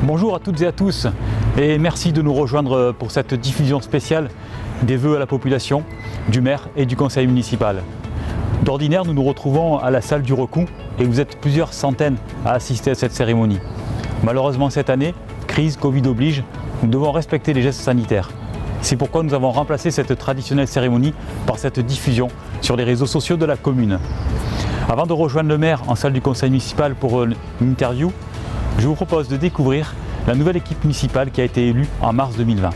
Bonjour à toutes et à tous et merci de nous rejoindre pour cette diffusion spéciale des vœux à la population, du maire et du conseil municipal. D'ordinaire, nous nous retrouvons à la salle du Recou et vous êtes plusieurs centaines à assister à cette cérémonie. Malheureusement cette année, crise Covid oblige, nous devons respecter les gestes sanitaires. C'est pourquoi nous avons remplacé cette traditionnelle cérémonie par cette diffusion sur les réseaux sociaux de la commune. Avant de rejoindre le maire en salle du conseil municipal pour une interview, je vous propose de découvrir la nouvelle équipe municipale qui a été élue en mars 2020.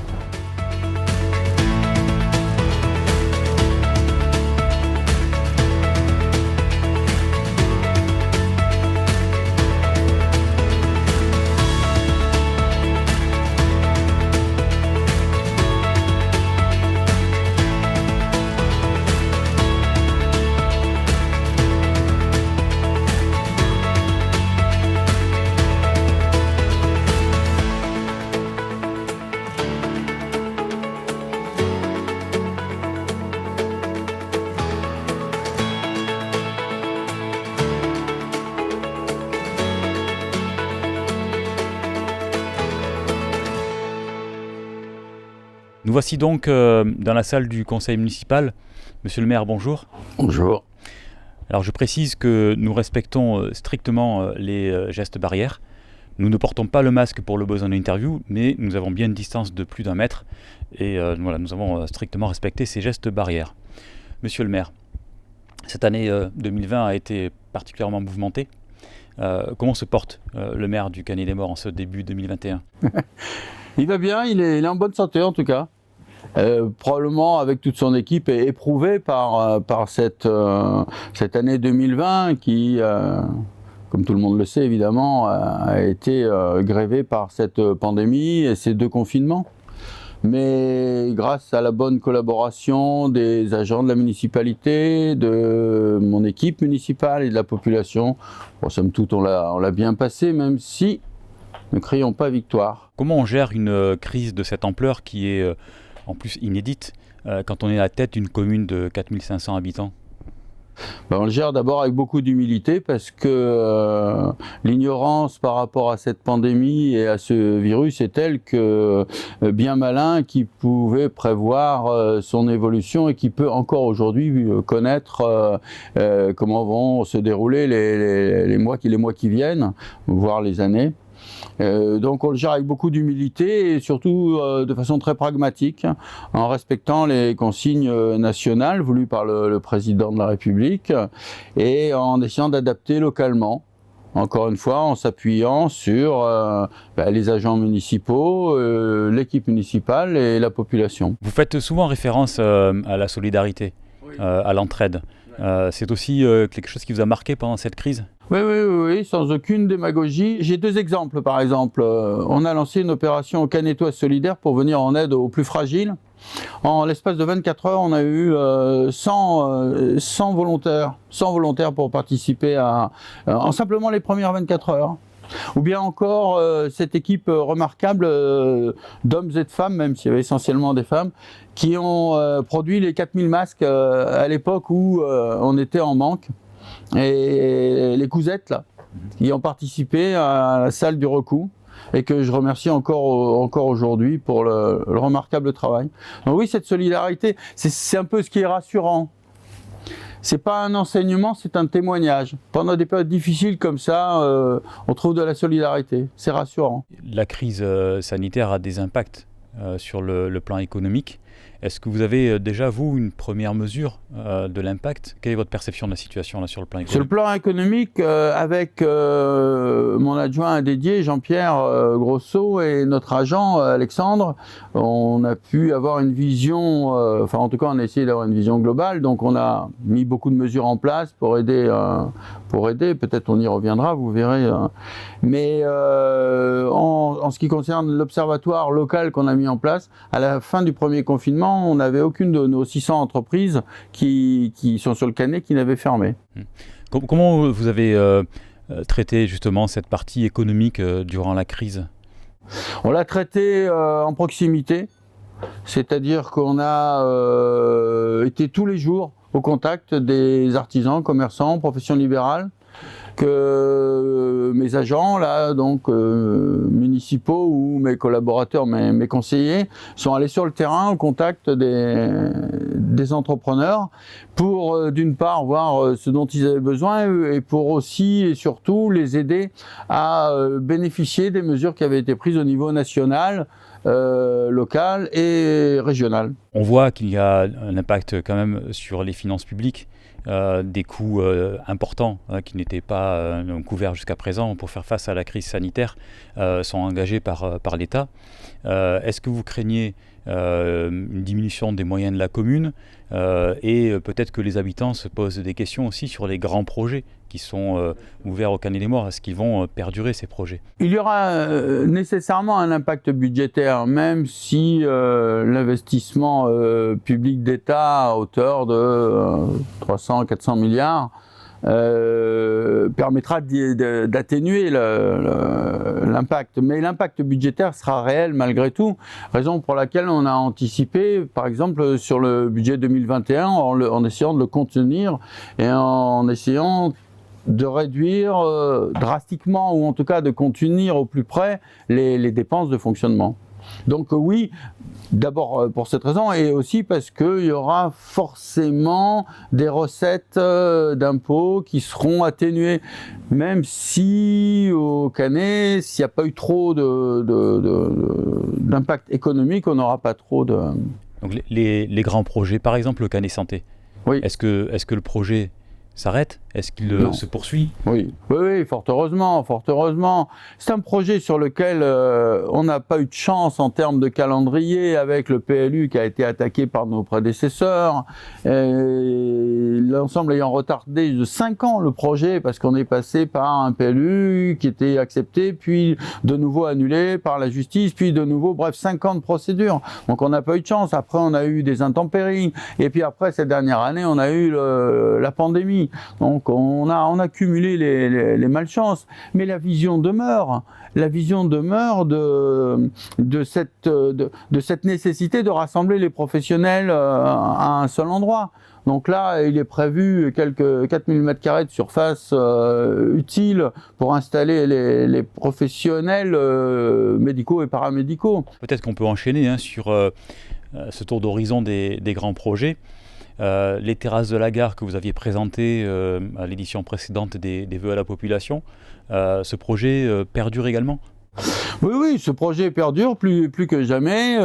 Nous voici donc dans la salle du conseil municipal. Monsieur le maire, bonjour. Bonjour. Alors je précise que nous respectons strictement les gestes barrières. Nous ne portons pas le masque pour le besoin d'une interview, mais nous avons bien une distance de plus d'1 mètre et voilà, nous avons strictement respecté ces gestes barrières. Monsieur le maire, cette année 2020 a été particulièrement mouvementée. Comment se porte le maire du Canet-des-Maures en ce début 2021 ? Il va bien, il est en bonne santé en tout cas. Probablement avec toute son équipe est éprouvé par cette année 2020 qui, comme tout le monde le sait évidemment, a été grévée par cette pandémie et ces 2 confinements. Mais grâce à la bonne collaboration des agents de la municipalité, de mon équipe municipale et de la population, somme toute on l'a bien passé, même si ne crions pas victoire. Comment on gère une crise de cette ampleur qui est en plus inédite quand on est à la tête d'une commune de 4500 habitants ? On le gère d'abord avec beaucoup d'humilité parce que l'ignorance par rapport à cette pandémie et à ce virus est telle que bien malin qui pouvait prévoir son évolution et qui peut encore aujourd'hui connaître comment vont se dérouler les mois qui viennent, voire les années. Donc on le gère avec beaucoup d'humilité et surtout de façon très pragmatique, en respectant les consignes nationales voulues par le président de la République et en essayant d'adapter localement. Encore une fois, en s'appuyant sur les agents municipaux, l'équipe municipale et la population. Vous faites souvent référence à la solidarité, à l'entraide. C'est aussi quelque chose qui vous a marqué pendant cette crise ? Oui, sans aucune démagogie. J'ai 2 exemples, par exemple. On a lancé une opération Canetois solidaire pour venir en aide aux plus fragiles. En l'espace de 24 heures, on a eu 100 volontaires pour participer en simplement les premières 24 heures. Ou bien encore cette équipe remarquable d'hommes et de femmes, même s'il y avait essentiellement des femmes, qui ont produit les 4000 masques à l'époque où on était en manque. Et les cousettes là, qui ont participé à la salle du Recou et que je remercie encore aujourd'hui pour le remarquable travail. Donc oui, cette solidarité, c'est un peu ce qui est rassurant. C'est pas un enseignement, c'est un témoignage. Pendant des périodes difficiles comme ça, on trouve de la solidarité. C'est rassurant. La crise sanitaire a des impacts sur le plan économique. Est-ce que vous avez déjà, vous, une première mesure de l'impact ? Quelle est votre perception de la situation là, sur le plan économique ? Sur le plan économique, avec mon adjoint dédié, Jean-Pierre Grosso, et notre agent, Alexandre, on a pu avoir une vision, en tout cas on a essayé d'avoir une vision globale, donc on a mis beaucoup de mesures en place pour aider, peut-être on y reviendra, vous verrez. Mais en ce qui concerne l'observatoire local qu'on a mis en place, à la fin du premier confinement, on n'avait aucune de nos 600 entreprises qui sont sur le Canet qui n'avaient fermé. Comment vous avez traité justement cette partie économique durant la crise ? On l'a traité en proximité, c'est-à-dire qu'on a été tous les jours au contact des artisans, commerçants, professions libérales, que mes agents, là, donc municipaux ou mes collaborateurs, mes conseillers, sont allés sur le terrain au contact des entrepreneurs pour, d'une part, voir ce dont ils avaient besoin et pour aussi et surtout les aider à bénéficier des mesures qui avaient été prises au niveau national, local et régional. On voit qu'il y a un impact quand même sur les finances publiques, des coûts importants qui n'étaient pas couverts jusqu'à présent pour faire face à la crise sanitaire sont engagés par l'État. Est-ce que vous craignez une diminution des moyens de la commune et peut-être que les habitants se posent des questions aussi sur les grands projets qui sont ouverts au Canet des Morts? Est-ce qu'ils vont perdurer ces projets? Il y aura nécessairement un impact budgétaire, même si l'investissement public d'État à hauteur de 300-400 milliards permettra d'atténuer l'impact. Mais l'impact budgétaire sera réel malgré tout, raison pour laquelle on a anticipé, par exemple, sur le budget 2021, en essayant de le contenir et en essayant de réduire drastiquement, ou en tout cas de contenir au plus près les dépenses de fonctionnement. Donc oui, d'abord pour cette raison, et aussi parce qu'il y aura forcément des recettes d'impôts qui seront atténuées, même si au Canet, s'il n'y a pas eu trop d'impact économique, on n'aura pas trop de... Donc les grands projets, par exemple le Canet Santé, oui. Est-ce que le projet s'arrête? Est-ce qu'il se poursuit? Oui, fort heureusement, fort heureusement. C'est un projet sur lequel on n'a pas eu de chance en termes de calendrier avec le PLU qui a été attaqué par nos prédécesseurs. L'ensemble ayant retardé de 5 ans le projet parce qu'on est passé par un PLU qui était accepté, puis de nouveau annulé par la justice, puis de nouveau, bref, 5 ans de procédure. Donc on n'a pas eu de chance. Après, on a eu des intempéries. Et puis après, cette dernière année, on a eu la pandémie. Donc on a cumulé les malchances, mais la vision demeure. La vision demeure de cette nécessité de rassembler les professionnels à un seul endroit. Donc là, il est prévu quelques 4000 m² de surface utile pour installer les professionnels médicaux et paramédicaux. Peut-être qu'on peut enchaîner sur ce tour d'horizon des grands projets. Les terrasses de la gare que vous aviez présentées à l'édition précédente des vœux à la population, ce projet perdure également? Oui, ce projet perdure plus que jamais.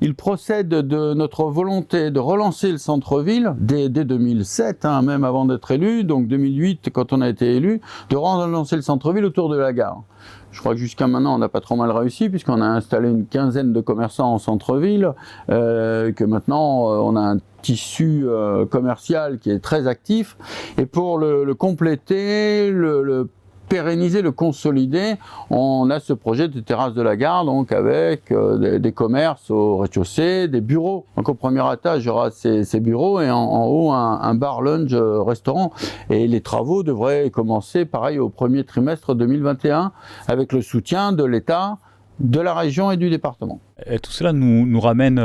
Il procède de notre volonté de relancer le centre-ville dès 2007, même avant d'être élu, donc 2008 quand on a été élu, de relancer le centre-ville autour de la gare. Je crois que jusqu'à maintenant, on n'a pas trop mal réussi, puisqu'on a installé une quinzaine de commerçants en centre-ville, que maintenant, on a un tissu commercial qui est très actif. Et pour le compléter, le pérenniser, le consolider, on a ce projet de terrasse de la gare, donc avec des commerces au rez-de-chaussée, des bureaux. Donc au premier étage, il y aura ces bureaux et en haut un bar lunch restaurant. Et les travaux devraient commencer pareil au premier trimestre 2021 avec le soutien de l'État, de la région et du département. Et tout cela nous ramène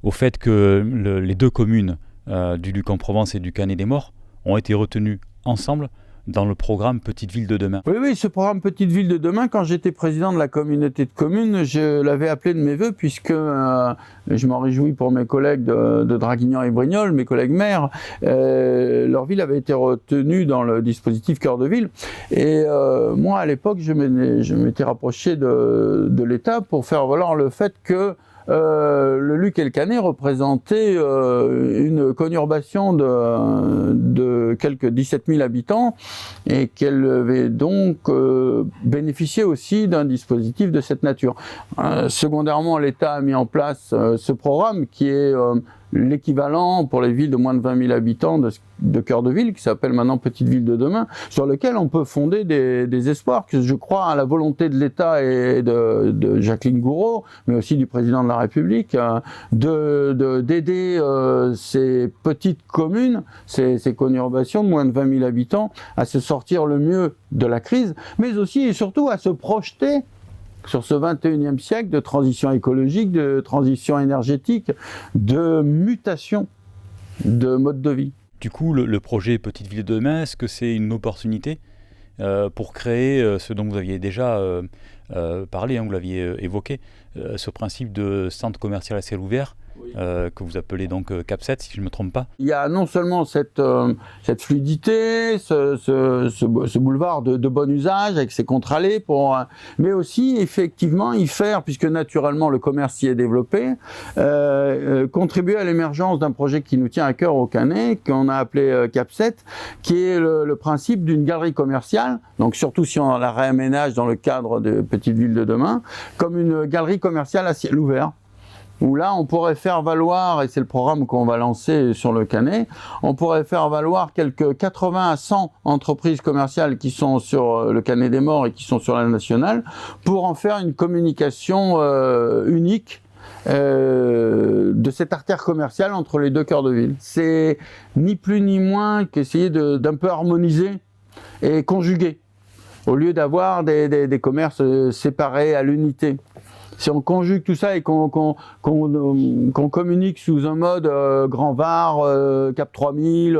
au fait que les deux communes du Luc-en-Provence et du Canet des Morts ont été retenues ensemble dans le programme Petite Ville de demain. Oui, ce programme Petite Ville de demain, quand j'étais président de la communauté de communes, je l'avais appelé de mes voeux, puisque je m'en réjouis pour mes collègues de Draguignan et Brignoles, mes collègues maires, leur ville avait été retenue dans le dispositif Cœur de Ville. Et moi, à l'époque, je m'étais rapproché de l'État pour faire valoir le fait que le Luc et le Canet représentaient une conurbation de quelques 17 000 habitants et qu'elle avait donc bénéficié aussi d'un dispositif de cette nature. Secondairement, l'État a mis en place ce programme qui est l'équivalent pour les villes de moins de 20 000 habitants de cœur de ville, qui s'appelle maintenant Petite Ville de demain, sur lequel on peut fonder des espoirs, que je crois à la volonté de l'État et de Jacqueline Gouraud, mais aussi du président de la République, d'aider ces petites communes, ces conurbations de moins de 20 000 habitants, à se sortir le mieux de la crise, mais aussi et surtout à se projeter sur ce 21e siècle de transition écologique, de transition énergétique, de mutation de mode de vie. Du coup, le projet Petite Ville de demain, est-ce que c'est une opportunité pour créer ce dont vous aviez déjà parlé, vous l'aviez évoqué, ce principe de centre commercial à ciel ouvert, que vous appelez donc CAP7, si je ne me trompe pas? Il y a non seulement cette fluidité, ce boulevard de bon usage avec ses contre-allées, mais aussi effectivement y faire, puisque naturellement le commerce y est développé, contribuer à l'émergence d'un projet qui nous tient à cœur au Canet, qu'on a appelé CAP7, qui est le principe d'une galerie commerciale, donc surtout si on la réaménage dans le cadre de Petite Ville de demain, comme une galerie commerciale à ciel ouvert. Où là, on pourrait faire valoir, et c'est le programme qu'on va lancer sur le Canet, on pourrait faire valoir quelques 80 à 100 entreprises commerciales qui sont sur le Canet des Morts et qui sont sur la nationale, pour en faire une communication unique de cette artère commerciale entre les deux cœurs de ville. C'est ni plus ni moins qu'essayer d'un peu harmoniser et conjuguer, au lieu d'avoir des commerces séparés à l'unité. Si on conjugue tout ça et qu'on communique sous un mode Grand Var, Cap 3000,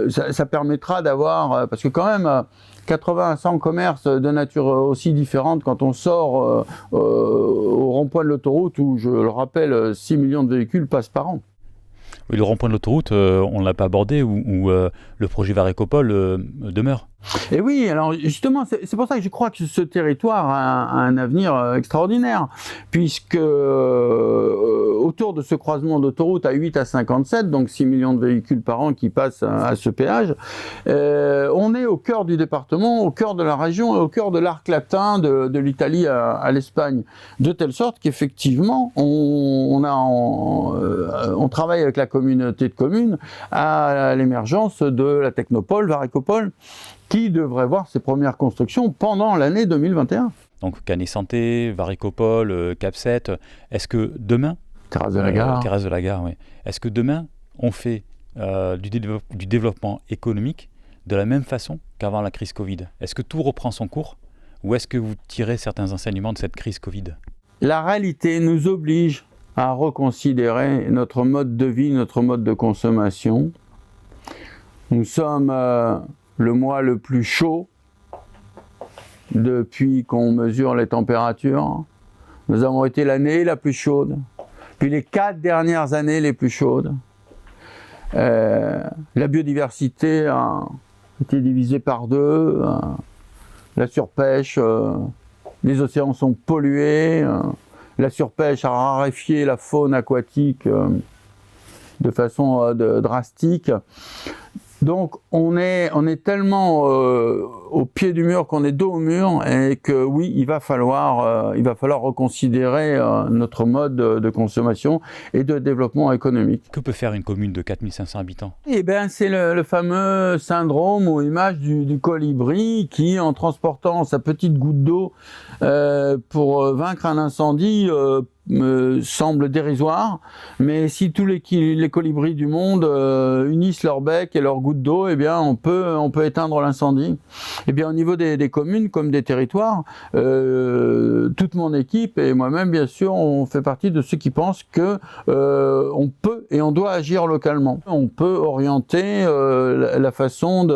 ça permettra d'avoir, parce que quand même 80 à 100 commerces de nature aussi différente quand on sort au rond-point de l'autoroute où, je le rappelle, 6 millions de véhicules passent par an. Oui, le rond-point de l'autoroute, on ne l'a pas abordé, où le projet Varécopole demeure. Et oui, alors justement, c'est pour ça que je crois que ce territoire a un avenir extraordinaire, puisque autour de ce croisement d'autoroute à 8 à 57, donc 6 millions de véhicules par an qui passent à ce péage, on est au cœur du département, au cœur de la région et au cœur de l'arc latin de l'Italie à l'Espagne, de telle sorte qu'effectivement, on travaille avec la communauté de communes à l'émergence de la technopole Varécopole, qui devrait voir ses premières constructions pendant l'année 2021. Donc Canet Santé, Varécopole, CAP7, est-ce que demain... Terrasse de la Gare. Terrasse de la Gare, oui. Est-ce que demain, on fait du développement économique de la même façon qu'avant la crise Covid? Est-ce que tout reprend son cours? Ou est-ce que vous tirez certains enseignements de cette crise Covid? La réalité nous oblige à reconsidérer notre mode de vie, notre mode de consommation. Nous sommes... le mois le plus chaud depuis qu'on mesure les températures. Nous avons été l'année la plus chaude, puis les 4 dernières années les plus chaudes. La biodiversité a été divisée par 2, la surpêche, les océans sont pollués, la surpêche a raréfié la faune aquatique de façon drastique. Donc on est tellement au pied du mur qu'on est dos au mur et que oui, il va falloir reconsidérer notre mode de consommation et de développement économique. Que peut faire une commune de 4500 habitants? Eh bien, c'est le fameux syndrome ou image du colibri qui, en transportant sa petite goutte d'eau pour vaincre un incendie, me semble dérisoire, mais si tous les colibris du monde unissent leur bec et leur goutte d'eau, eh bien on peut éteindre l'incendie. Eh bien au niveau des communes comme des territoires, toute mon équipe et moi-même bien sûr, on fait partie de ceux qui pensent que on peut et on doit agir localement. On peut orienter la façon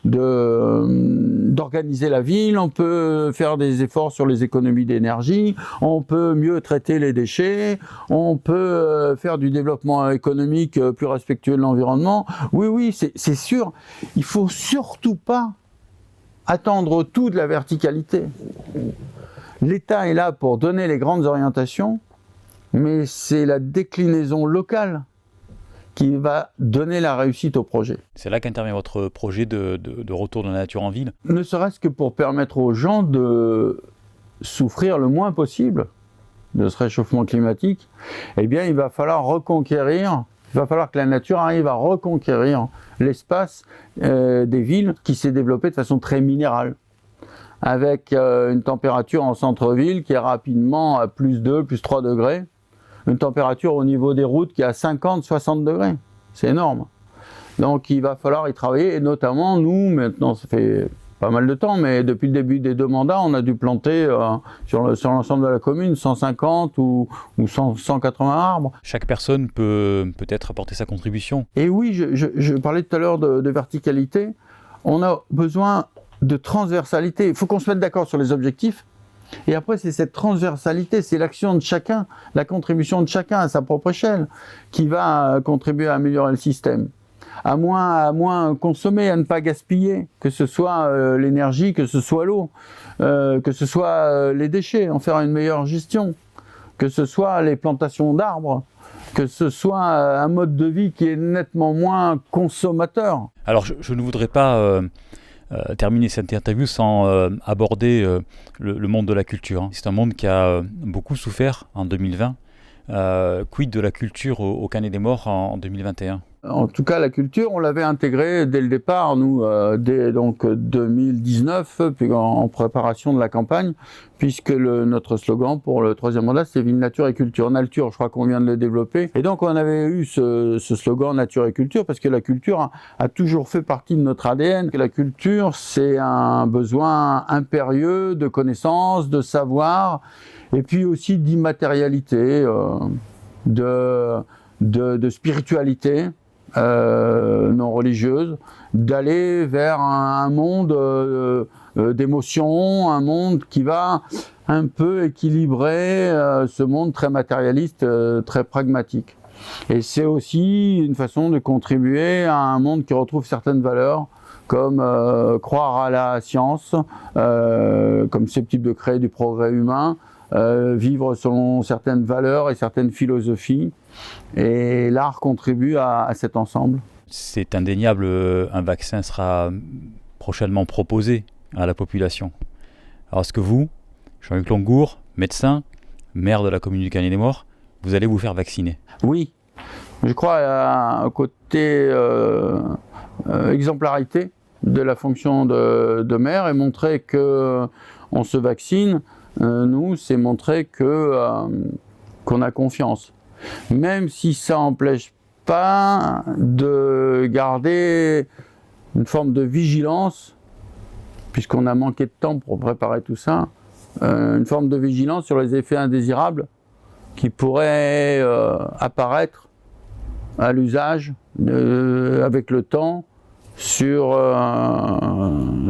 d'organiser la ville, on peut faire des efforts sur les économies d'énergie, on peut mieux traiter les déchets, on peut faire du développement économique plus respectueux de l'environnement. Oui, c'est sûr. Il faut surtout pas attendre tout de la verticalité. L'État est là pour donner les grandes orientations, mais c'est la déclinaison locale qui va donner la réussite au projet. C'est là qu'intervient votre projet de retour de la nature en ville? Ne serait-ce que pour permettre aux gens de souffrir le moins possible de ce réchauffement climatique, eh bien il va falloir reconquérir, il va falloir que la nature arrive à reconquérir l'espace des villes qui s'est développé de façon très minérale, avec une température en centre-ville qui est rapidement à plus 2, plus 3 degrés, une température au niveau des routes qui est à 50, 60 degrés. C'est énorme. Donc il va falloir y travailler, et notamment nous, maintenant ça fait pas mal de temps, mais depuis le début des 2 mandats, on a dû planter sur l'ensemble de la commune 150 ou 180 arbres. Chaque personne peut peut-être apporter sa contribution. Et oui, je parlais tout à l'heure de verticalité. On a besoin de transversalité. Il faut qu'on se mette d'accord sur les objectifs. Et après, c'est cette transversalité, c'est l'action de chacun, la contribution de chacun à sa propre échelle qui va contribuer à améliorer le système. À moins consommer, à ne pas gaspiller, que ce soit l'énergie, que ce soit l'eau, que ce soit les déchets, en faire une meilleure gestion, que ce soit les plantations d'arbres, que ce soit un mode de vie qui est nettement moins consommateur. Alors, je ne voudrais pas terminer cette interview sans aborder le monde de la culture. C'est un monde qui a beaucoup souffert en 2020. Quid de la culture au Canet des Morts en 2021 ? En tout cas, la culture, on l'avait intégrée dès le départ, nous, dès donc 2019, puis en préparation de la campagne, puisque notre slogan pour le 3e mandat, c'est Ville, Nature et Culture. Nature, je crois qu'on vient de le développer. Et donc, on avait eu ce slogan Nature et Culture, parce que la culture a toujours fait partie de notre ADN. La culture, c'est un besoin impérieux de connaissances, de savoir, et puis aussi d'immatérialité, de spiritualité. Non religieuse, d'aller vers un monde d'émotions, un monde qui va un peu équilibrer ce monde très matérialiste, très pragmatique. Et c'est aussi une façon de contribuer à un monde qui retrouve certaines valeurs, comme croire à la science, comme susceptible de créer du progrès humain, vivre selon certaines valeurs et certaines philosophies. Et l'art contribue à cet ensemble. C'est indéniable, un vaccin sera prochainement proposé à la population. Alors est-ce que vous, Jean-Luc Longour, médecin, maire de la commune du Canet des Morts, vous allez vous faire vacciner? Oui, je crois à un côté exemplarité de la fonction de maire, et montrer qu'on se vaccine, nous, c'est montrer qu'on a confiance. Même si ça n'empêche pas de garder une forme de vigilance, puisqu'on a manqué de temps pour préparer tout ça, une forme de vigilance sur les effets indésirables qui pourraient apparaître à l'usage avec le temps sur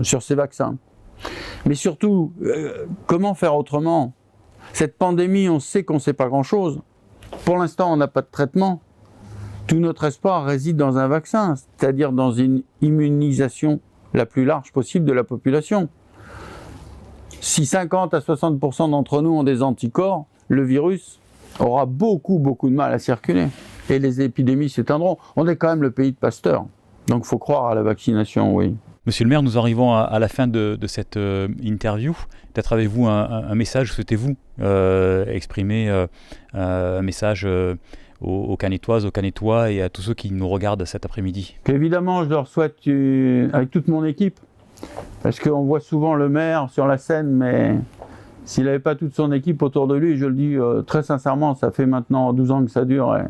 ces vaccins. Mais surtout, comment faire autrement? Cette pandémie, on sait qu'on ne sait pas grand-chose. Pour l'instant, on n'a pas de traitement. Tout notre espoir réside dans un vaccin, c'est-à-dire dans une immunisation la plus large possible de la population. Si 50 à 60% d'entre nous ont des anticorps, le virus aura beaucoup de mal à circuler. Et les épidémies s'éteindront. On est quand même le pays de Pasteur. Donc il faut croire à la vaccination, oui. Monsieur le maire, nous arrivons à la fin de cette interview. Peut-être avez-vous un message, souhaitez-vous exprimer un message aux Canetoises, aux Canetois et à tous ceux qui nous regardent cet après-midi? Évidemment, je leur souhaite, avec toute mon équipe, parce qu'on voit souvent le maire sur la scène, mais s'il n'avait pas toute son équipe autour de lui, je le dis très sincèrement, ça fait maintenant 12 ans que ça dure, et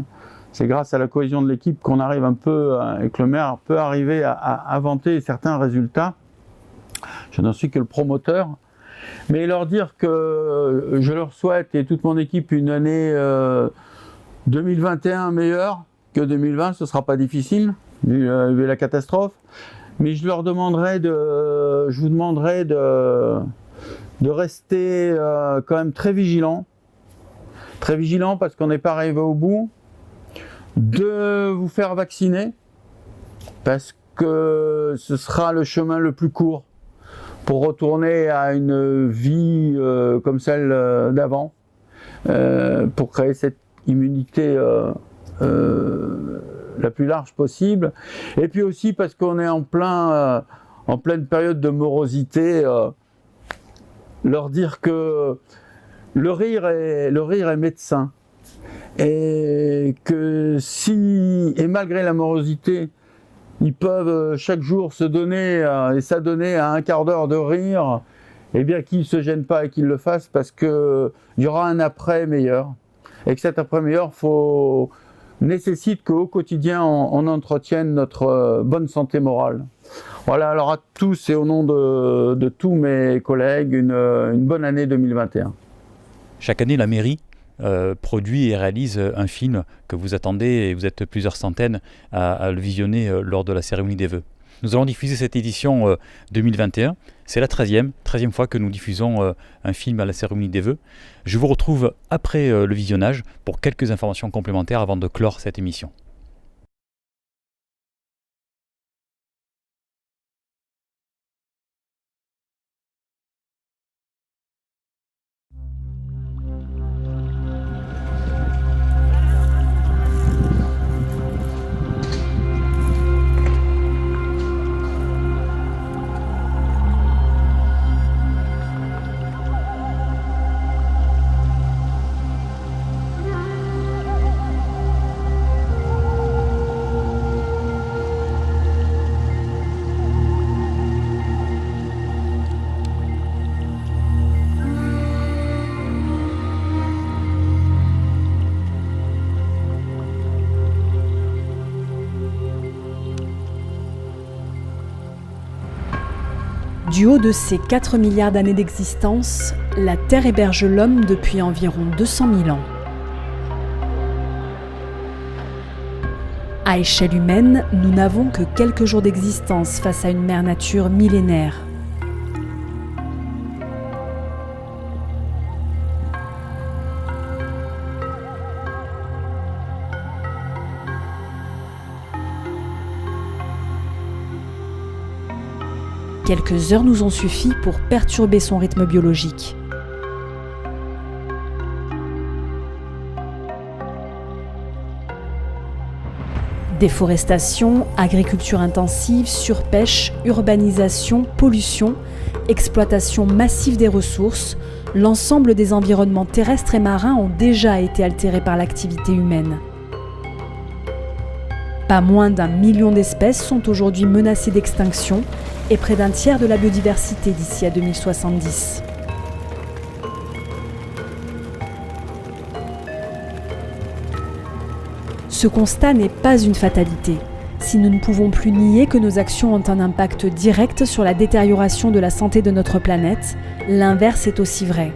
c'est grâce à la cohésion de l'équipe qu'on arrive un peu, et que le maire peut arriver à inventer certains résultats. Je n'en suis que le promoteur. Mais leur dire que je leur souhaite, et toute mon équipe, une année 2021 meilleure que 2020, ce ne sera pas difficile, vu la catastrophe. Mais je vous demanderai de rester quand même très vigilant parce qu'on n'est pas arrivé au bout, de vous faire vacciner, parce que ce sera le chemin le plus court pour retourner à une vie comme celle d'avant, pour créer cette immunité la plus large possible. Et puis aussi parce qu'on est en pleine période de morosité, leur dire que le rire est médecin. Et que et malgré la morosité, ils peuvent chaque jour se donner et s'adonner à un quart d'heure de rire, eh bien qu'ils ne se gênent pas et qu'ils le fassent, parce qu'il y aura un après meilleur. Et que cet après meilleur nécessite qu'au quotidien on entretienne notre bonne santé morale. Voilà, alors à tous et au nom de tous mes collègues, une bonne année 2021. Chaque année, la mairie produit et réalise un film que vous attendez, et vous êtes plusieurs centaines à le visionner lors de la cérémonie des vœux. Nous allons diffuser cette édition 2021. C'est la 13e fois que nous diffusons un film à la cérémonie des vœux. Je vous retrouve après le visionnage pour quelques informations complémentaires avant de clore cette émission. Du haut de ses 4 milliards d'années d'existence, la Terre héberge l'homme depuis environ 200 000 ans. À échelle humaine, nous n'avons que quelques jours d'existence face à une mère nature millénaire. Quelques heures nous ont suffi pour perturber son rythme biologique. Déforestation, agriculture intensive, surpêche, urbanisation, pollution, exploitation massive des ressources, l'ensemble des environnements terrestres et marins ont déjà été altérés par l'activité humaine. Pas moins d'1 million d'espèces sont aujourd'hui menacées d'extinction et près d'un tiers de la biodiversité d'ici à 2070. Ce constat n'est pas une fatalité. Si nous ne pouvons plus nier que nos actions ont un impact direct sur la détérioration de la santé de notre planète, l'inverse est aussi vrai.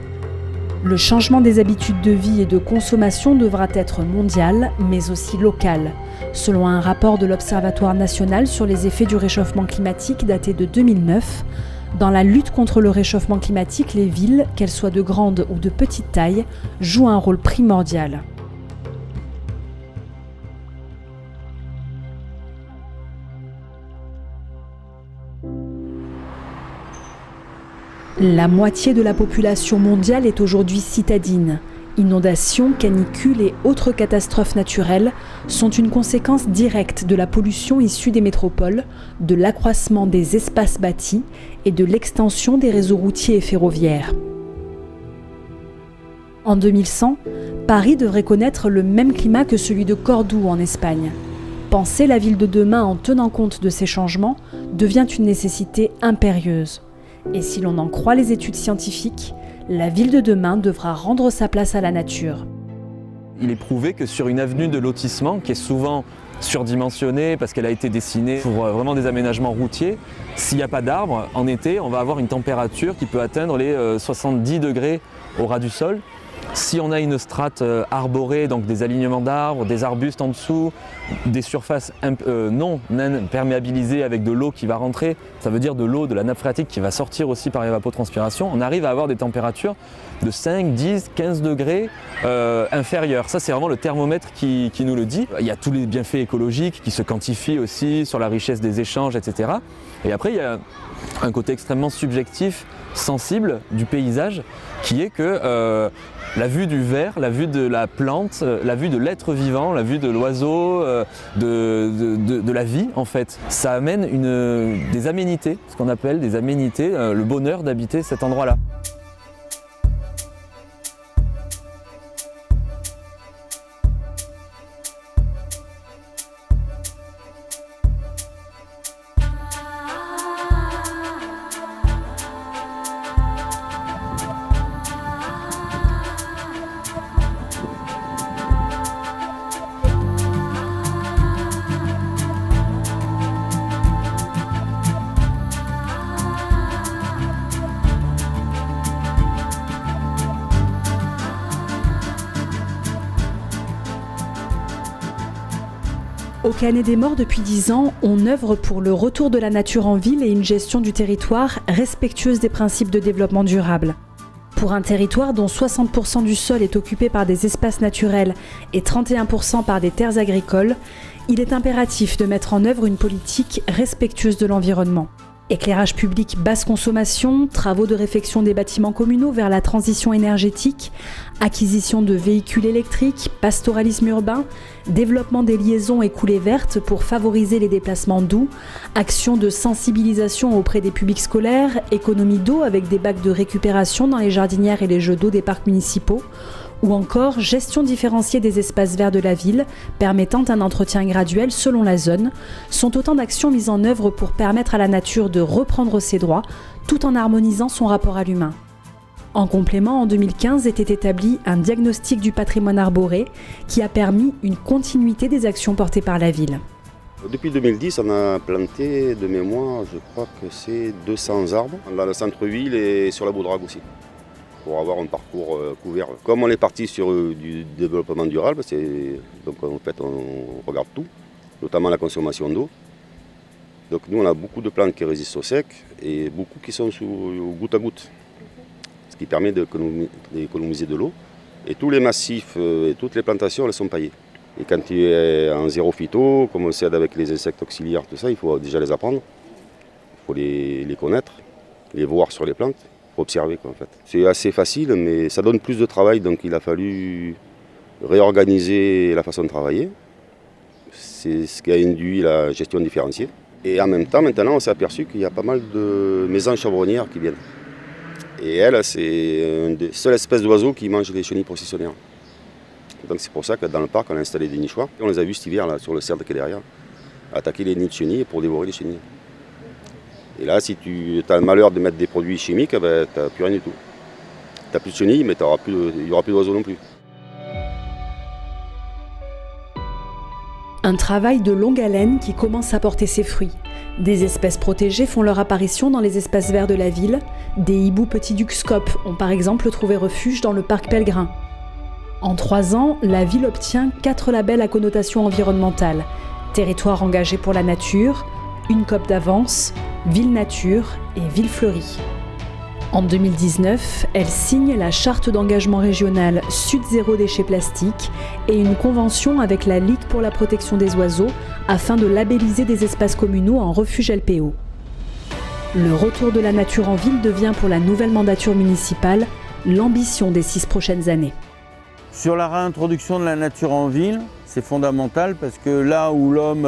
Le changement des habitudes de vie et de consommation devra être mondial, mais aussi local. Selon un rapport de l'Observatoire national sur les effets du réchauffement climatique daté de 2009, dans la lutte contre le réchauffement climatique, les villes, qu'elles soient de grande ou de petite taille, jouent un rôle primordial. La moitié de la population mondiale est aujourd'hui citadine. Inondations, canicules et autres catastrophes naturelles sont une conséquence directe de la pollution issue des métropoles, de l'accroissement des espaces bâtis et de l'extension des réseaux routiers et ferroviaires. En 2100, Paris devrait connaître le même climat que celui de Cordoue en Espagne. Penser la ville de demain en tenant compte de ces changements devient une nécessité impérieuse. Et si l'on en croit les études scientifiques, la ville de demain devra rendre sa place à la nature. Il est prouvé que sur une avenue de lotissement, qui est souvent surdimensionnée parce qu'elle a été dessinée pour vraiment des aménagements routiers, s'il n'y a pas d'arbres, en été, on va avoir une température qui peut atteindre les 70 degrés au ras du sol. Si on a une strate arborée, donc des alignements d'arbres, des arbustes en dessous, des surfaces non perméabilisées avec de l'eau qui va rentrer, ça veut dire de l'eau de la nappe phréatique qui va sortir aussi par évapotranspiration, on arrive à avoir des températures de 5, 10, 15 degrés inférieures. Ça, c'est vraiment le thermomètre qui nous le dit. Il y a tous les bienfaits écologiques qui se quantifient aussi sur la richesse des échanges, etc. Et après, il y a un côté extrêmement subjectif, sensible du paysage, qui est que la vue du verre, la vue de la plante, la vue de l'être vivant, la vue de l'oiseau, de la vie en fait, ça amène des aménités, ce qu'on appelle des aménités, le bonheur d'habiter cet endroit-là. Au Canet des Morts, depuis 10 ans, on œuvre pour le retour de la nature en ville et une gestion du territoire respectueuse des principes de développement durable. Pour un territoire dont 60% du sol est occupé par des espaces naturels et 31% par des terres agricoles, il est impératif de mettre en œuvre une politique respectueuse de l'environnement. Éclairage public basse consommation, travaux de réfection des bâtiments communaux vers la transition énergétique, acquisition de véhicules électriques, pastoralisme urbain, développement des liaisons et coulées vertes pour favoriser les déplacements doux, action de sensibilisation auprès des publics scolaires, économie d'eau avec des bacs de récupération dans les jardinières et les jeux d'eau des parcs municipaux, ou encore gestion différenciée des espaces verts de la ville, permettant un entretien graduel selon la zone, sont autant d'actions mises en œuvre pour permettre à la nature de reprendre ses droits, tout en harmonisant son rapport à l'humain. En complément, en 2015 était établi un diagnostic du patrimoine arboré qui a permis une continuité des actions portées par la ville. Depuis 2010, on a planté, de mémoire, je crois que c'est 200 arbres dans le centre-ville et sur la Baudrague aussi, pour avoir un parcours couvert. Comme on est parti sur du développement durable, donc en fait on regarde tout, notamment la consommation d'eau. Donc nous on a beaucoup de plantes qui résistent au sec et beaucoup qui sont au goutte à goutte, ce qui permet d'économiser de l'eau. Et tous les massifs et toutes les plantations elles sont paillées. Et quand tu es en zéro phyto, comme on sait avec les insectes auxiliaires, tout ça, il faut déjà les apprendre, il faut les connaître, les voir sur les plantes. Observer quoi, en fait. C'est assez facile mais ça donne plus de travail donc il a fallu réorganiser la façon de travailler. C'est ce qui a induit la gestion différenciée. Et en même temps maintenant on s'est aperçu qu'il y a pas mal de mésanges chevronnières qui viennent. Et elles c'est une des seules espèces d'oiseaux qui mangent les chenilles processionnaires. Donc c'est pour ça que dans le parc on a installé des nichoirs. Et on les a vus cet hiver là, sur le cerf qui est derrière, attaquer les nids de chenilles pour dévorer les chenilles. Et là, si tu as le malheur de mettre des produits chimiques, ben, tu n'as plus rien du tout. Tu n'as plus de chenilles, mais il n'y aura plus d'oiseaux non plus. Un travail de longue haleine qui commence à porter ses fruits. Des espèces protégées font leur apparition dans les espaces verts de la ville. Des hiboux petits duxcopes ont par exemple trouvé refuge dans le parc Pellegrin. En 3 ans, la ville obtient 4 labels à connotation environnementale. Territoire engagé pour la nature, une COP d'avance, Ville Nature et Ville Fleurie. En 2019, elle signe la charte d'engagement régional Sud Zéro Déchet Plastique et une convention avec la Ligue pour la protection des oiseaux afin de labelliser des espaces communaux en refuge LPO. Le retour de la nature en ville devient pour la nouvelle mandature municipale l'ambition des 6 prochaines années. Sur la réintroduction de la nature en ville, c'est fondamental parce que là où l'homme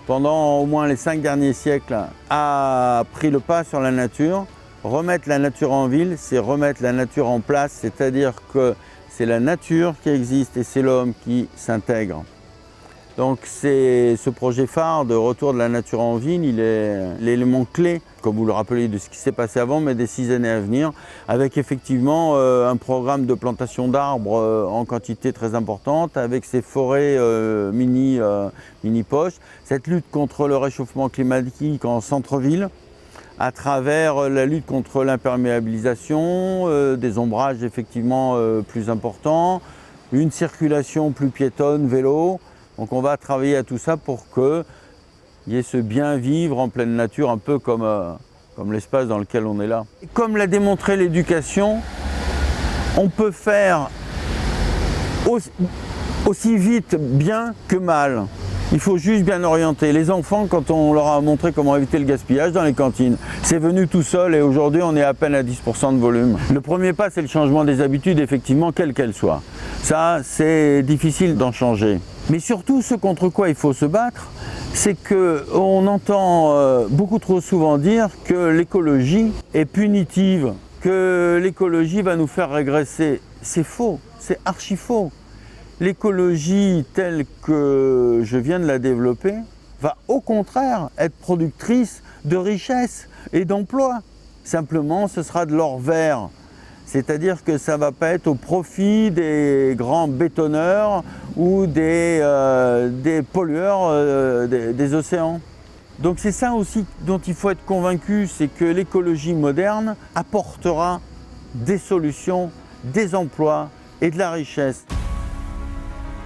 pendant au moins les 5 derniers siècles, a pris le pas sur la nature. Remettre la nature en ville, c'est remettre la nature en place, c'est-à-dire que c'est la nature qui existe et c'est l'homme qui s'intègre. Donc c'est ce projet phare de retour de la nature en ville, il est l'élément clé, comme vous le rappelez, de ce qui s'est passé avant, mais des 6 années à venir, avec effectivement un programme de plantation d'arbres en quantité très importante, avec ces forêts mini-poches, cette lutte contre le réchauffement climatique en centre-ville, à travers la lutte contre l'imperméabilisation, des ombrages effectivement plus importants, une circulation plus piétonne, vélo. Donc on va travailler à tout ça pour qu'il y ait ce bien vivre en pleine nature, un peu comme l'espace dans lequel on est là. Et comme l'a démontré l'éducation, on peut faire aussi vite bien que mal. Il faut juste bien orienter. Les enfants, quand on leur a montré comment éviter le gaspillage dans les cantines, c'est venu tout seul et aujourd'hui on est à peine à 10% de volume. Le premier pas, c'est le changement des habitudes, effectivement, quelles qu'elles soient. Ça, c'est difficile d'en changer. Mais surtout, ce contre quoi il faut se battre, c'est qu'on entend beaucoup trop souvent dire que l'écologie est punitive, que l'écologie va nous faire régresser. C'est faux, c'est archi faux. L'écologie telle que je viens de la développer va au contraire être productrice de richesses et d'emplois. Simplement, ce sera de l'or vert. C'est-à-dire que ça ne va pas être au profit des grands bétonneurs ou des pollueurs des océans. Donc c'est ça aussi dont il faut être convaincu, c'est que l'écologie moderne apportera des solutions, des emplois et de la richesse.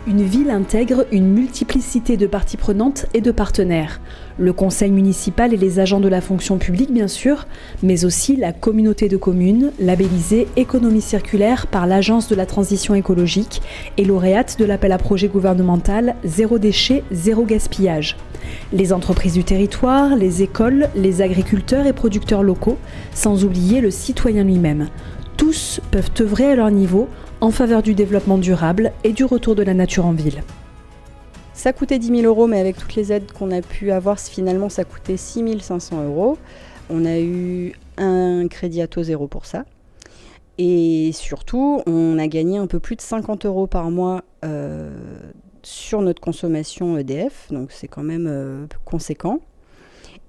Une ville intègre une multiplicité de parties prenantes et de partenaires. Le conseil municipal et les agents de la fonction publique, bien sûr, mais aussi la communauté de communes, labellisée économie circulaire par l'Agence de la transition écologique et lauréate de l'appel à projet gouvernemental Zéro déchet, zéro gaspillage. Les entreprises du territoire, les écoles, les agriculteurs et producteurs locaux, sans oublier le citoyen lui-même. Tous peuvent œuvrer à leur niveau en faveur du développement durable et du retour de la nature en ville. Ça coûtait 10 000 €, mais avec toutes les aides qu'on a pu avoir, finalement ça coûtait 6 500 €. On a eu un crédit à taux zéro pour ça. Et surtout, on a gagné un peu plus de 50 € par mois sur notre consommation EDF, donc c'est quand même conséquent.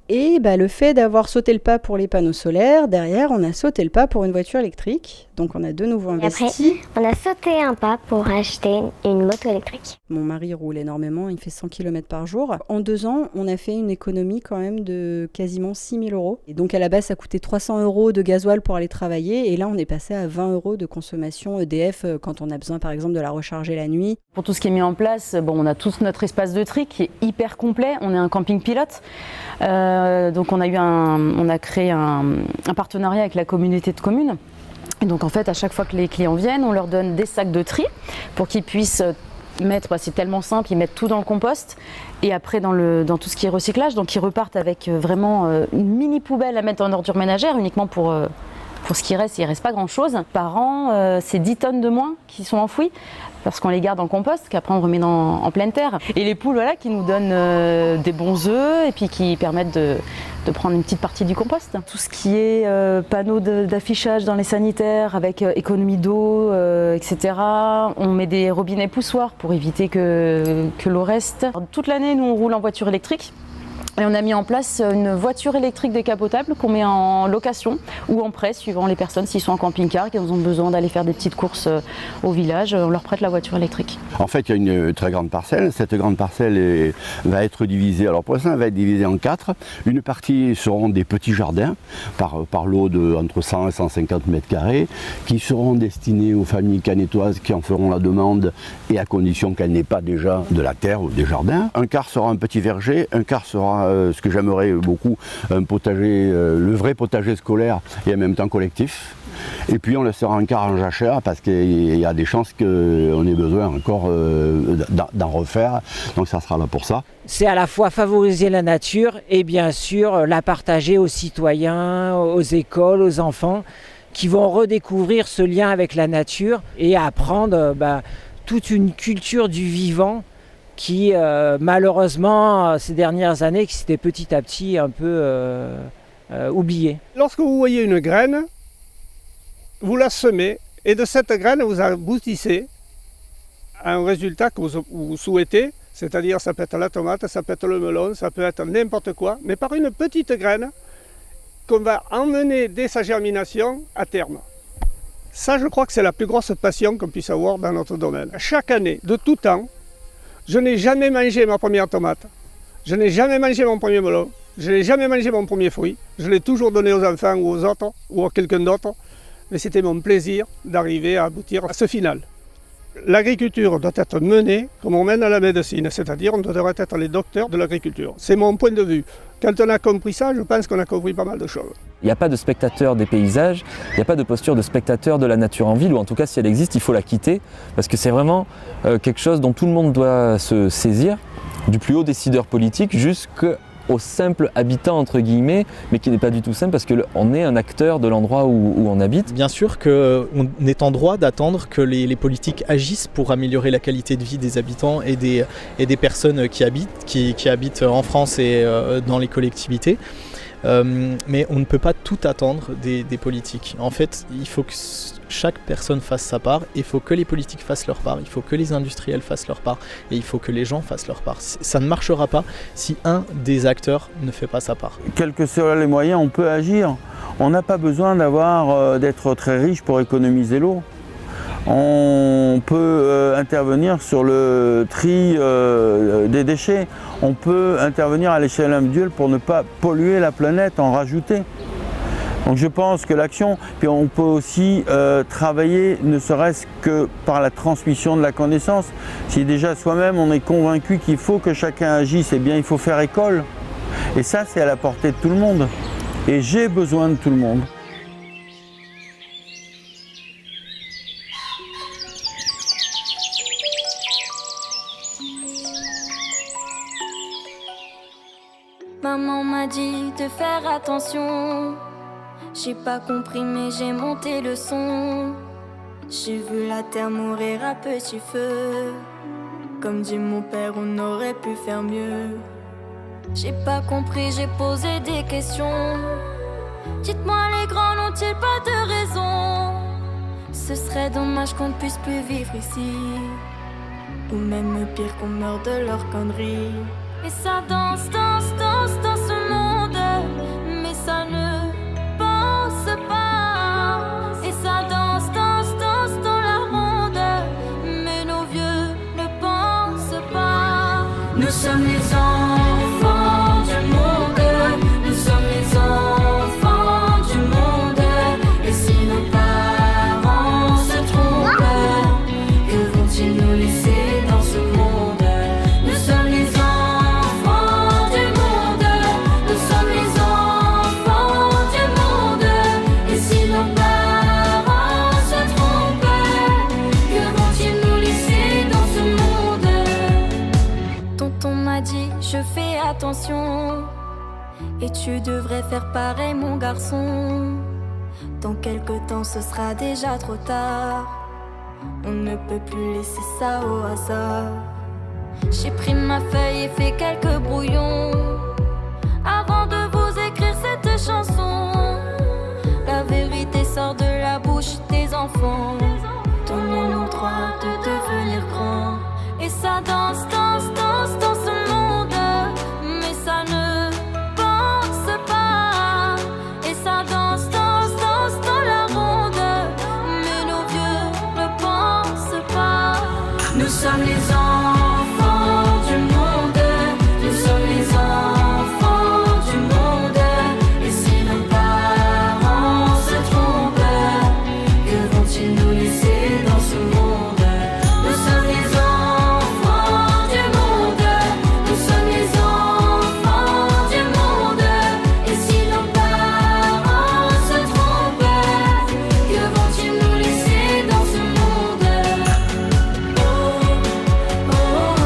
Et le fait d'avoir sauté le pas pour les panneaux solaires, derrière, on a sauté le pas pour une voiture électrique. Donc on a de nouveau investi. Après, on a sauté un pas pour acheter une moto électrique. Mon mari roule énormément, il fait 100 km par jour. En 2 ans, on a fait une économie quand même de quasiment 6 000 €. Et donc à la base, ça coûtait 300 € de gasoil pour aller travailler. Et là, on est passé à 20 € de consommation EDF quand on a besoin, par exemple, de la recharger la nuit. Pour tout ce qui est mis en place, on a tout notre espace de tri qui est hyper complet. On est un camping pilote. Donc on a créé un partenariat avec la communauté de communes. Et donc en fait, à chaque fois que les clients viennent, on leur donne des sacs de tri pour qu'ils puissent mettre, c'est tellement simple, ils mettent tout dans le compost et après dans tout ce qui est recyclage. Donc ils repartent avec vraiment une mini poubelle à mettre en ordure ménagère uniquement pour ce qui reste. Il ne reste pas grand chose. Par an, c'est 10 tonnes de moins qui sont enfouies parce qu'on les garde en compost, qu'après on remet en pleine terre. Et les poules qui nous donnent des bons œufs et puis qui permettent de prendre une petite partie du compost. Tout ce qui est panneaux d'affichage dans les sanitaires avec économie d'eau, etc. On met des robinets poussoirs pour éviter que l'eau reste. Toute l'année, nous on roule en voiture électrique. Et on a mis en place une voiture électrique décapotable qu'on met en location ou en prêt, suivant les personnes, s'ils sont en camping-car, qui ont besoin d'aller faire des petites courses au village, on leur prête la voiture électrique. En fait, il y a une très grande parcelle. Cette grande parcelle va être divisée, alors pour l'instant, elle va être divisée en 4. Une partie seront des petits jardins, par lot de entre 100 et 150 mètres carrés, qui seront destinés aux familles canétoises qui en feront la demande et à condition qu'elles n'aient pas déjà de la terre ou des jardins. Un quart sera un petit verger, un quart sera ce que j'aimerais beaucoup, un potager, le vrai potager scolaire et en même temps collectif. Et puis on laissera un quart en jachère parce qu'il y a des chances qu'on ait besoin encore d'en refaire. Donc ça sera là pour ça. C'est à la fois favoriser la nature et bien sûr la partager aux citoyens, aux écoles, aux enfants qui vont redécouvrir ce lien avec la nature et apprendre toute une culture du vivant qui malheureusement ces dernières années qui s'était petit à petit un peu oublié. Lorsque vous voyez une graine, vous la semez et de cette graine vous aboutissez à un résultat que vous souhaitez, c'est-à-dire ça peut être la tomate, ça peut être le melon, ça peut être n'importe quoi, mais par une petite graine qu'on va emmener dès sa germination à terme. Ça, je crois que c'est la plus grosse passion qu'on puisse avoir dans notre domaine. Chaque année, de tout temps, je n'ai jamais mangé ma première tomate, je n'ai jamais mangé mon premier melon, je n'ai jamais mangé mon premier fruit, je l'ai toujours donné aux enfants ou aux autres, ou à quelqu'un d'autre, mais c'était mon plaisir d'arriver à aboutir à ce final. L'agriculture doit être menée comme on mène à la médecine, c'est-à-dire on devrait être les docteurs de l'agriculture. C'est mon point de vue. Quand on a compris ça, je pense qu'on a compris pas mal de choses. Il n'y a pas de spectateur des paysages, il n'y a pas de posture de spectateur de la nature en ville, ou en tout cas si elle existe, il faut la quitter, parce que c'est vraiment quelque chose dont tout le monde doit se saisir, du plus haut décideur politique jusqu'au simple habitant entre guillemets, mais qui n'est pas du tout simple parce qu'on est un acteur de l'endroit où on habite. Bien sûr qu'on est en droit d'attendre que les politiques agissent pour améliorer la qualité de vie des habitants et des personnes qui habitent en France et dans les collectivités. Mais on ne peut pas tout attendre des politiques. En fait, il faut que chaque personne fasse sa part, il faut que les politiques fassent leur part, il faut que les industriels fassent leur part et il faut que les gens fassent leur part. Ça ne marchera pas si un des acteurs ne fait pas sa part. Quels que soient les moyens, on peut agir. On n'a pas besoin d'être très riche pour économiser l'eau. On peut intervenir sur le tri des déchets. On peut intervenir à l'échelle individuelle pour ne pas polluer la planète, en rajouter. Donc je pense que l'action, puis on peut aussi travailler ne serait-ce que par la transmission de la connaissance. Si déjà soi-même on est convaincu qu'il faut que chacun agisse, eh bien il faut faire école. Et ça c'est à la portée de tout le monde. Et j'ai besoin de tout le monde. Maman m'a dit de faire attention. J'ai pas compris mais j'ai monté le son. J'ai vu la terre mourir à petit feu. Comme dit mon père, on aurait pu faire mieux. J'ai pas compris, j'ai posé des questions. Dites-moi les grands n'ont-ils pas de raison? Ce serait dommage qu'on ne puisse plus vivre ici. Ou même pire qu'on meure de leurs conneries. Et ça danse, danse, danse dans ce monde. Mais ça ne pense pas. Et ça danse, danse, danse dans la ronde. Mais nos vieux ne pensent pas. Nous sommes les enfants du monde. Nous sommes les enfants du monde. Et si nos parents se trompent, que vont-ils nous laisser dans ce monde? Nous sommes les enfants du monde. Nous sommes les enfants du monde. Et si nos parents se trompent, que vont-ils nous laisser dans ce monde? Tonton m'a dit, je fais attention. Et tu devrais faire pareil mon garçon. Dans quelque temps ce sera déjà trop tard. On ne peut plus laisser ça au hasard. J'ai pris ma feuille et fait quelques brouillons avant de vous écrire cette chanson. La vérité sort de la bouche des enfants. Donnez-nous le droit de devenir grands. Et ça danse, danse, danse dans ce monde. Mais ça ne pense pas. Et ça danse, danse, danse dans la ronde. Mais nos vieux ne pensent pas. Nous sommes les enfants du monde. Nous sommes les enfants du monde. Et si nos parents se trompent, que vont-ils nous laisser dans ce monde? Nous sommes les enfants du monde. Nous sommes les enfants du monde. Et si nos parents se trompent, que vont-ils nous laisser dans ce monde?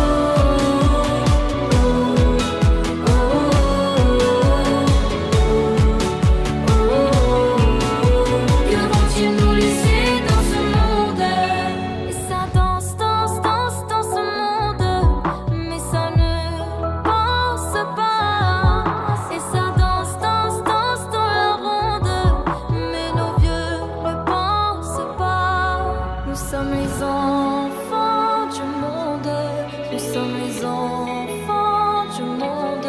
Que vont-ils nous laisser dans ce monde? Et ça danse, danse, danse dans ce monde. Mais ça ne pense pas. Et ça danse, danse, danse dans la ronde. Mais nos vieux ne pensent pas. Nous sommes les enfants du monde. Nous sommes les enfants du monde.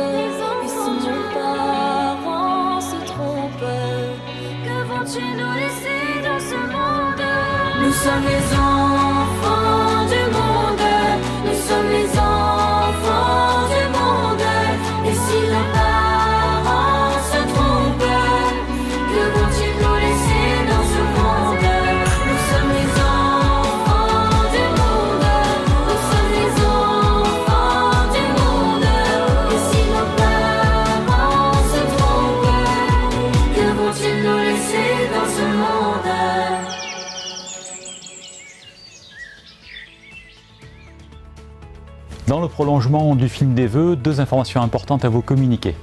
Et si nos parents se trompent, que vont-ils nous laisser dans ce monde? Nous sommes les enfants du monde. Nous sommes les enfants du monde. Et si nos parents se trompent, que vont-ils nous laisser dans ce monde? Nous sommes les enfants du monde. Nous sommes les enfants du monde. Et si nos parents se trompent, que vont-ils nous laisser dans ce monde? Dans le prolongement du film des vœux, deux informations importantes à vous communiquer.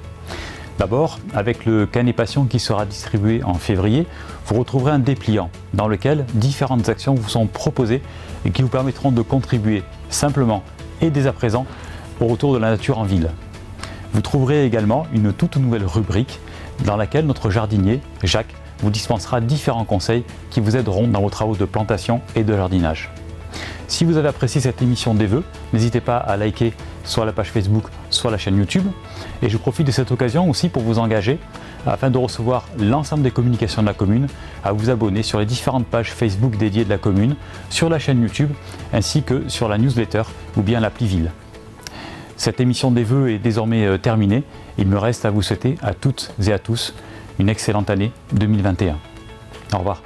D'abord, avec le Canet Passion qui sera distribué en février, vous retrouverez un dépliant dans lequel différentes actions vous sont proposées et qui vous permettront de contribuer simplement et dès à présent au retour de la nature en ville. Vous trouverez également une toute nouvelle rubrique dans laquelle notre jardinier, Jacques, vous dispensera différents conseils qui vous aideront dans vos travaux de plantation et de jardinage. Si vous avez apprécié cette émission des vœux, n'hésitez pas à liker soit la page Facebook, soit la chaîne YouTube. Et je profite de cette occasion aussi pour vous engager, afin de recevoir l'ensemble des communications de la commune, à vous abonner sur les différentes pages Facebook dédiées de la commune, sur la chaîne YouTube, ainsi que sur la newsletter ou bien l'appli Ville. Cette émission des vœux est désormais terminée. Il me reste à vous souhaiter à toutes et à tous une excellente année 2021. Au revoir.